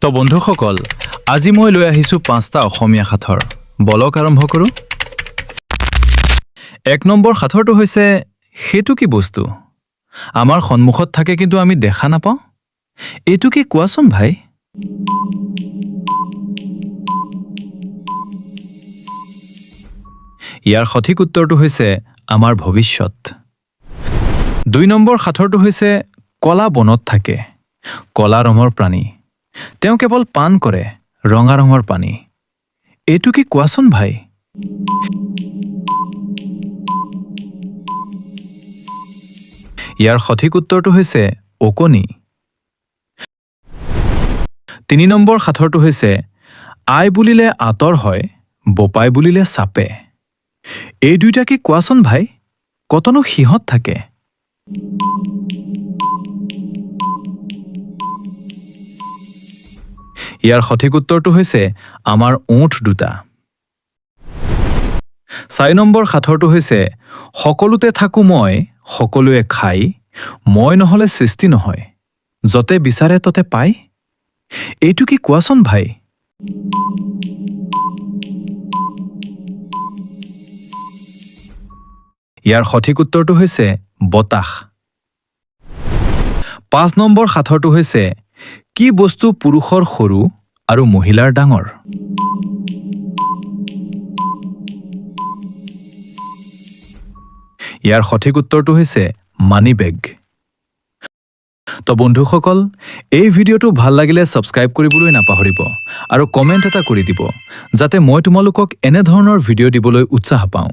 তো বন্ধুসকল, আজি মই লৈ আহিছোঁ 5টা অসমীয়া সাথৰ। বলক আৰম্ভ কৰোঁ। 1 নম্বৰ সাথৰটো হৈছে সেইটো কি বস্তু আমাৰ সন্মুখত থাকে কিন্তু আমি দেখা নাপাওঁ। এইটো কি কোৱাচোন ভাই? ইয়াৰ সঠিক উত্তৰটো হৈছে আমাৰ ভৱিষ্যত। 2 নম্বৰ সাথৰটো হৈছে কলা বনত থাকে, কলা ৰঙৰ প্ৰাণী। তেওঁ কেৱল পান কৰে ৰঙা ৰঙৰ পানী। এইটো কি কোৱাচোন ভাই? ইয়াৰ সঠিক উত্তৰটো হৈছে ওকণি। 3 নম্বৰ সাথৰটো হৈছে আই বুলিলে আঁতৰ হয়, বোপাই বুলিলে চাপে। এই দুইটা কি কোৱাচোন ভাই? কতনো সিহঁত থাকে? ইয়াৰ সঠিক উত্তৰটো হৈছে আমাৰ ওঁঠ দুটা। 4 নম্বৰ সাথৰটো হৈছে সকলোতে থাকো মই, সকলোৱে খাই, মই নহলে সৃষ্টি নহয়, যতে বিচাৰে ততে পাই। এইটো কি কোৱাচোন ভাই? ইয়াৰ সঠিক উত্তৰটো হৈছে বতাহ। 5 নম্বৰ সাথৰটো হৈছে কি বস্তু পুৰুষৰ সৰু আৰু মহিলাৰ ডাঙৰ? ইয়াৰ সঠিক উত্তৰটো হৈছে মানি বেগ। তো বন্ধুসকল, এই ভিডিঅ'টো ভাল লাগিলে সাবস্ক্ৰাইব কৰিবলৈ নাপাহৰিব আৰু কমেন্ট এটা কৰি দিব যাতে মই তোমালোকক এনে ধৰণৰ ভিডিঅ' দিবলৈ উৎসাহ পাওঁ।